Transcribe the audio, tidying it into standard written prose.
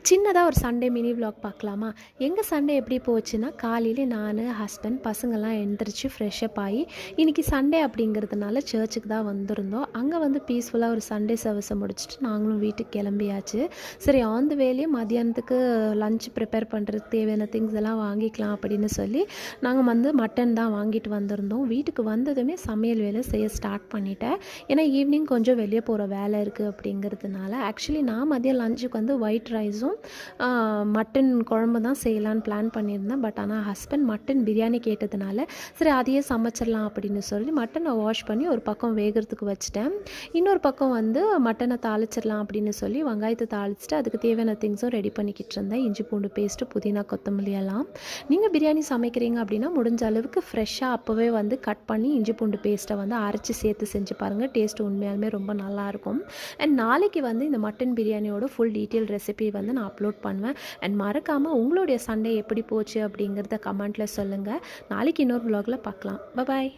சின்னதாக ஒரு Sunday mini vlog பார்க்கலாமா? எங்கள் சண்டே எப்படி போச்சுன்னா, காலையில நான், ஹஸ்பண்ட், பசங்கள்லாம் எழுந்திரிச்சு ஃப்ரெஷ்அப் ஆகி, இன்றைக்கி சண்டே அப்படிங்கிறதுனால சர்ச்சுக்கு தான் வந்திருந்தோம். அங்கே வந்து பீஸ்ஃபுல்லாக ஒரு சண்டே சர்வீஸை முடிச்சுட்டு நாங்களும் வீட்டுக்கு கிளம்பியாச்சு. சரி, ஆன் த வேலையே மதியானத்துக்கு லஞ்ச் ப்ரிப்பேர் பண்ணுறதுக்கு தேவையான திங்ஸ் எல்லாம் வாங்கிக்கலாம் அப்படின்னு சொல்லி நாங்கள் வந்து மட்டன் தான் வாங்கிட்டு வந்திருந்தோம். வீட்டுக்கு வந்ததுமே சமையல் வேலை செய்ய ஸ்டார்ட் பண்ணிட்டேன். ஏன்னா ஈவினிங் கொஞ்சம் வெளியே போகிற வேலை இருக்குது அப்படிங்கிறதுனால. ஆக்சுவலி நான் மதியம் லஞ்சுக்கு வந்து ஒயிட் ரைஸும் மட்டன் குழம்பு தான் செய்யலான்னு பிளான் பண்ணியிருந்தேன். பட் ஆனால் ஹஸ்பண்ட் மட்டன் பிரியாணி கேட்டதுனால சரி அதையே சமைச்சிடலாம் அப்படின்னு சொல்லி மட்டனை வாஷ் பண்ணி ஒரு பக்கம் வேகிறதுக்கு வச்சுட்டேன். இன்னொரு பக்கம் வந்து மட்டனை தாளிச்சிடலாம் அப்படின்னு சொல்லி வெங்காயத்தை தாளிச்சிட்டு அதுக்கு தேவையான திங்ஸும் ரெடி பண்ணிக்கிட்டு இருந்தேன். இஞ்சி பூண்டு பேஸ்ட்டு, புதினா, கொத்தமல்லி எல்லாம். நீங்கள் பிரியாணி சமைக்கிறீங்க அப்படின்னா முடிஞ்ச அளவுக்கு ஃப்ரெஷ்ஷாக அப்போவே வந்து கட் பண்ணி இஞ்சி பூண்டு பேஸ்ட்டை வந்து அரைச்சி சேர்த்து செஞ்சு பாருங்கள். டேஸ்ட் உண்மையாலுமே ரொம்ப நல்லாயிருக்கும். அண்ட் நாளைக்கு வந்து இந்த மட்டன் பிரியாணியோட ஃபுல் டீட்டெயில் ரெசிபி வந்து நான் அப்லோட் பண்ணுவேன். அண்ட் மறக்காமல் உங்களுடைய சண்டே எப்படி போச்சு அப்படிங்கிறத கமெண்ட்டில் சொல்லுங்கள். நாளைக்கு இன்னொரு vlogல பார்க்கலாம். பாய்.